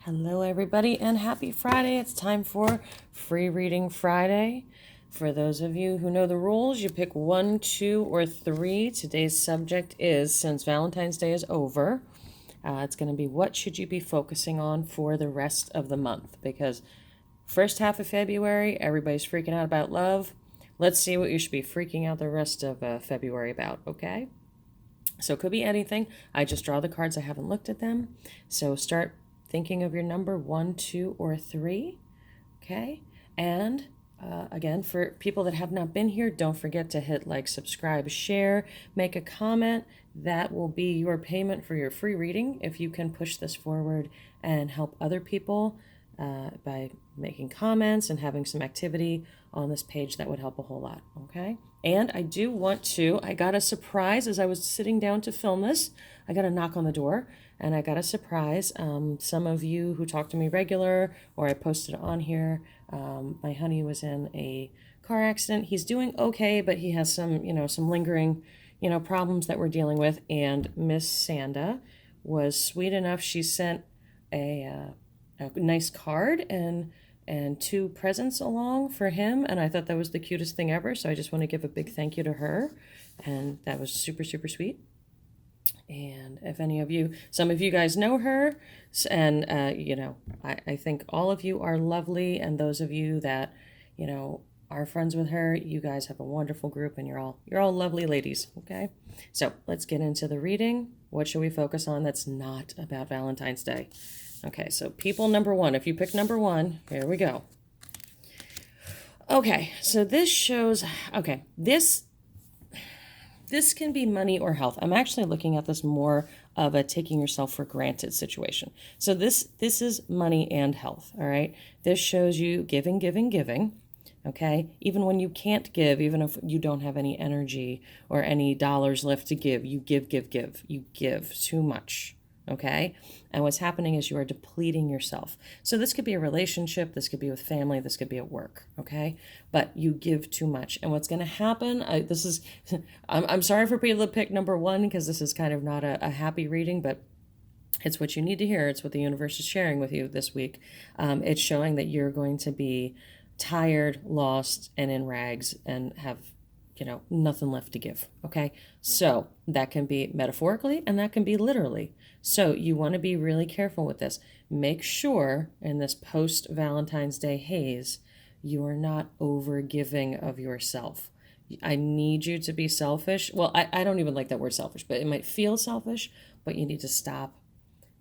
Hello, everybody, and happy Friday. It's time for Free Reading Friday. For those of you who know the rules, you pick 1, 2, or 3. Today's subject is, since Valentine's Day is over, it's going to be what should you be focusing on for the rest of the month? Because first half of February, everybody's freaking out about love. Let's see what you should be freaking out the rest of February about, okay? So it could be anything. I just draw the cards. I haven't looked at them. So start thinking of your number 1, 2, or 3. Okay. And again, for people that have not been here, don't forget to hit like, subscribe, share, make a comment. That will be your payment for your free reading if you can push this forward and help other people by making comments and having some activity on this page. That would help a whole lot. Okay. And I got a surprise as I was sitting down to film this. I got a knock on the door and I got a surprise. Some of you who talk to me regular, or I posted on here, my honey was in a car accident. He's doing okay, but he has some lingering, problems that we're dealing with. And Miss Sanda was sweet enough. She sent a nice card and 2 presents along for him, and I thought that was the cutest thing ever. So I just want to give a big thank you to her, and that was super, super sweet. And if some of you guys know her, and I think all of you are lovely, and those of you that are friends with her, you guys have a wonderful group, and you're all lovely ladies. Okay, so let's get into the reading. What should we focus on that's not about Valentine's Day? Okay, so people number 1, if you pick number 1, here we go. Okay, so this shows, this can be money or health. I'm actually looking at this more of a taking yourself for granted situation. So this is money and health, all right? This shows you giving, okay? Even when you can't give, even if you don't have any energy or any dollars left to give, you give. You give too much. Okay. And what's happening is you are depleting yourself. So this could be a relationship. This could be with family. This could be at work. Okay. But you give too much. And what's going to happen, I'm sorry for people to pick number 1, because this is kind of not a happy reading, but it's what you need to hear. It's what the universe is sharing with you this week. It's showing that you're going to be tired, lost, and in rags, and have nothing left to give. Okay. So that can be metaphorically and that can be literally. So you want to be really careful with this. Make sure in this post Valentine's Day haze, you are not over giving of yourself. I need you to be selfish. Well, I don't even like that word selfish, but it might feel selfish, but you need to stop,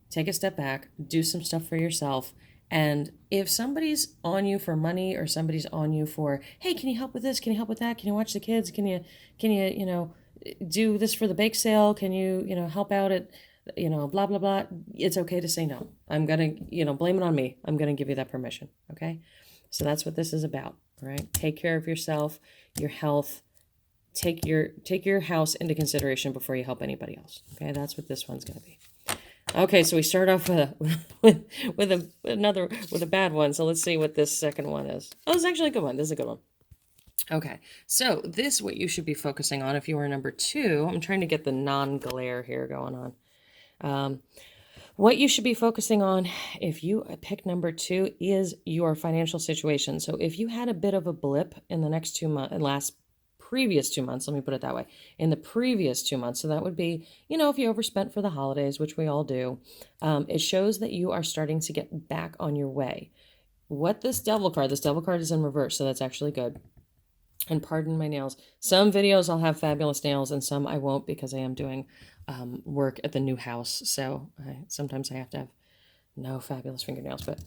take a step back, do some stuff for yourself. And if somebody's on you for money, or somebody's on you for, hey, can you help with this? Can you help with that? Can you watch the kids? Can you do this for the bake sale? Can you, help out at, blah, blah, blah. It's okay to say no. I'm going to, blame it on me. I'm going to give you that permission. Okay. So that's what this is about. Right. Take care of yourself, your health. Take your house into consideration before you help anybody else. Okay. That's what this one's going to be. Okay, so we start off with a bad one. So let's see what this second one is. Oh, it's actually a good one. This is a good one. Okay, so what you should be focusing on if you are number 2. I'm trying to get the non-glare here going on. What you should be focusing on if you pick number 2 is your financial situation. So if you had a bit of a blip in the next 2 months, previous 2 months, let me put it that way, in the previous 2 months. So that would be, if you overspent for the holidays, which we all do, it shows that you are starting to get back on your way. This devil card is in reverse, so that's actually good. And pardon my nails. Some videos I'll have fabulous nails and some I won't, because I am doing work at the new house. So sometimes I have to have no fabulous fingernails, but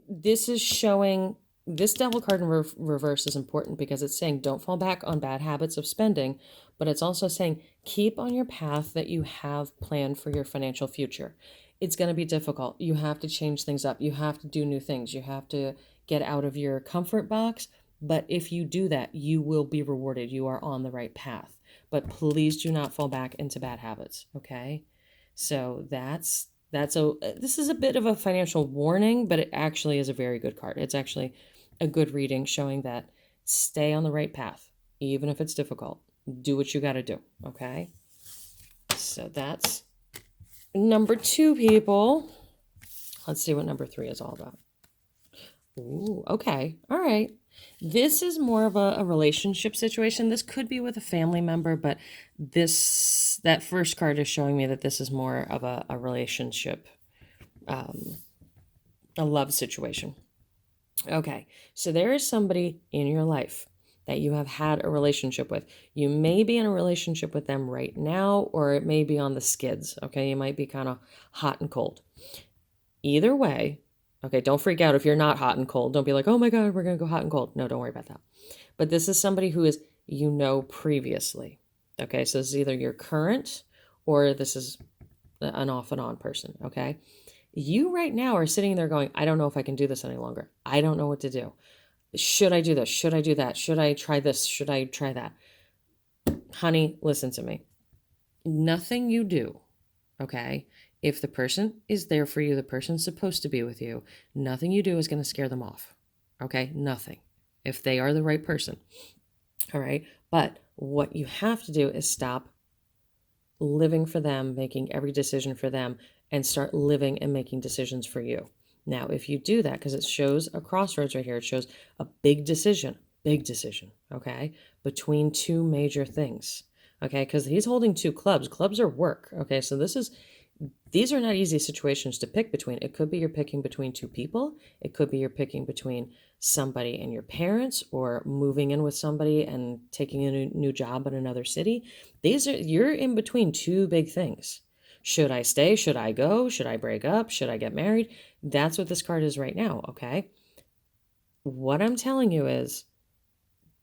this is showing. This devil card in reverse is important because it's saying don't fall back on bad habits of spending, but it's also saying keep on your path that you have planned for your financial future. It's going to be difficult. You have to change things up. You have to do new things. You have to get out of your comfort box. But if you do that, you will be rewarded. You are on the right path. But please do not fall back into bad habits. Okay? So this is a bit of a financial warning, but it actually is a very good card. It's actually a good reading showing that stay on the right path, even if it's difficult. Do what you got to do. Okay. So that's number 2, people. Let's see what number 3 is all about. Ooh, okay. All right. This is more of a relationship situation. This could be with a family member, but that first card is showing me that this is more of a relationship, a love situation. Okay. So there is somebody in your life that you have had a relationship with. You may be in a relationship with them right now, or it may be on the skids. Okay. You might be kind of hot and cold. Either way, okay, don't freak out if you're not hot and cold. Don't be like, oh my God, we're going to go hot and cold. No, don't worry about that. But this is somebody who is, previously. Okay, so this is either your current or this is an off and on person. Okay. You right now are sitting there going, I don't know if I can do this any longer. I don't know what to do. Should I do this? Should I do that? Should I try this? Should I try that? Honey, listen to me. Nothing you do, okay, if the person is there for you, the person's supposed to be with you, nothing you do is going to scare them off. Okay? Nothing. If they are the right person. All right? But what you have to do is stop living for them, making every decision for them, and start living and making decisions for you. Now, if you do that, because it shows a crossroads right here, it shows a big decision, okay, between two major things. Okay, because he's holding 2 clubs. Clubs are work. Okay, so these are not easy situations to pick between. It could be you're picking between 2 people. It could be you're picking between somebody and your parents, or moving in with somebody and taking a new job in another city. You're in between 2 big things. Should I stay? Should I go? Should I break up? Should I get married? That's what this card is right now, okay? What I'm telling you is,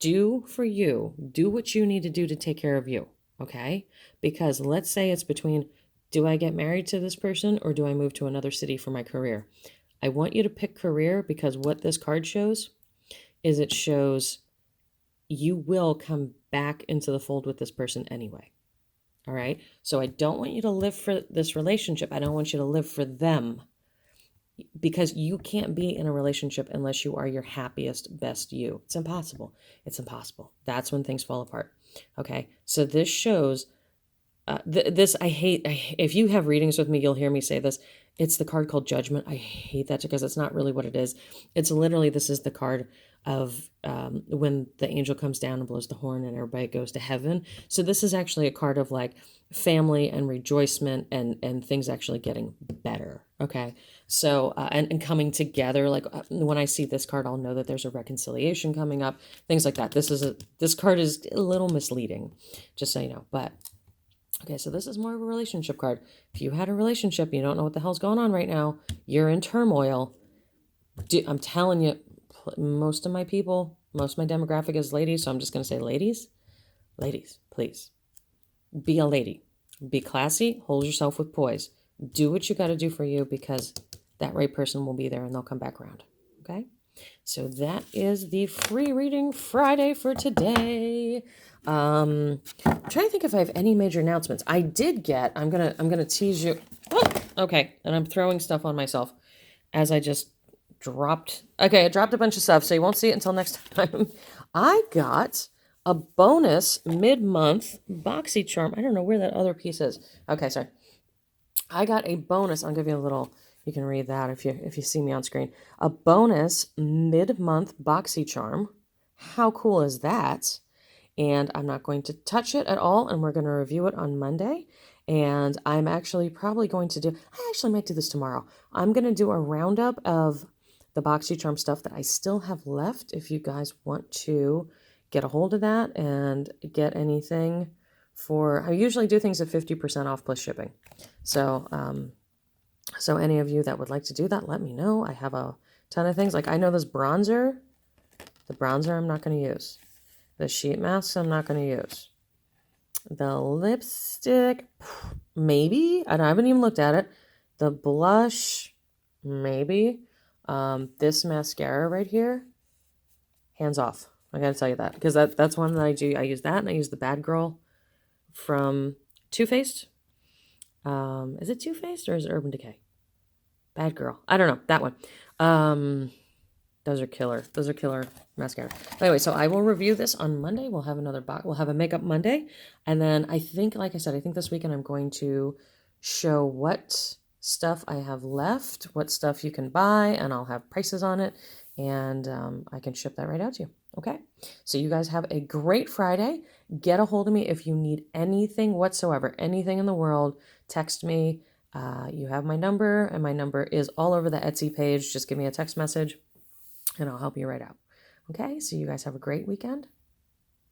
do for you. Do what you need to do to take care of you, okay? Because let's say it's between, do I get married to this person or do I move to another city for my career? I want you to pick career, because what this card shows is it shows you will come back into the fold with this person anyway. All right? So I don't want you to live for this relationship. I don't want you to live for them, because you can't be in a relationship unless you are your happiest, best you. It's impossible. It's impossible. That's when things fall apart. Okay? So this shows this, I hate, if you have readings with me, you'll hear me say this. It's the card called Judgment. I hate that because it's not really what it is. It's literally, this is the card of when the angel comes down and blows the horn and everybody goes to heaven. So this is actually a card of like family and rejoicement and things actually getting better. Okay. So, and coming together, like when I see this card, I'll know that there's a reconciliation coming up, things like that. This card is a little misleading, just so you know, but okay, so this is more of a relationship card. If you had a relationship, you don't know what the hell's going on right now, you're in turmoil. I'm telling you, most of my demographic is ladies, so I'm just going to say ladies, please. Be a lady. Be classy. Hold yourself with poise. Do what you got to do for you, because that right person will be there and they'll come back around. Okay? So that is the free reading Friday for today. I'm trying to think if I have any major announcements. I did get, I'm gonna tease you. Oh, okay, and I'm throwing stuff on myself as I just dropped. Okay, I dropped a bunch of stuff, so you won't see it until next time. I got a bonus mid-month Boxycharm. I don't know where that other piece is. Okay, sorry. I got a bonus. I'll give you a little. You can read that if you see me on screen. A bonus mid-month Boxycharm. How cool is that? And I'm not going to touch it at all, and we're going to review it on Monday. And I'm actually probably going to I actually might do this tomorrow. I'm going to do a roundup of the Boxycharm stuff that I still have left, if you guys want to get a hold of that and get anything I usually do things at 50% off plus shipping. So, so any of you that would like to do that, let me know. I have a ton of things. Like I know this bronzer. The bronzer I'm not going to use. The sheet masks I'm not going to use. The lipstick, maybe. I haven't even looked at it. The blush, maybe. This mascara right here, hands off. I got to tell you that. Because that's one that I do. I use that, and I use the Bad Girl from Too Faced. Is it Too Faced or is it Urban Decay? Bad Girl. I don't know. That one. Those are killer. Those are killer mascara. Anyway, so I will review this on Monday. We'll have another box. We'll have a makeup Monday. And then I think, like I said, I think this weekend I'm going to show what stuff I have left, what stuff you can buy, and I'll have prices on it, and I can ship that right out to you. Okay? So you guys have a great Friday. Get a hold of me if you need anything whatsoever, anything in the world. Text me. You have my number, and my number is all over the Etsy page. Just give me a text message, and I'll help you right out. Okay? So you guys have a great weekend.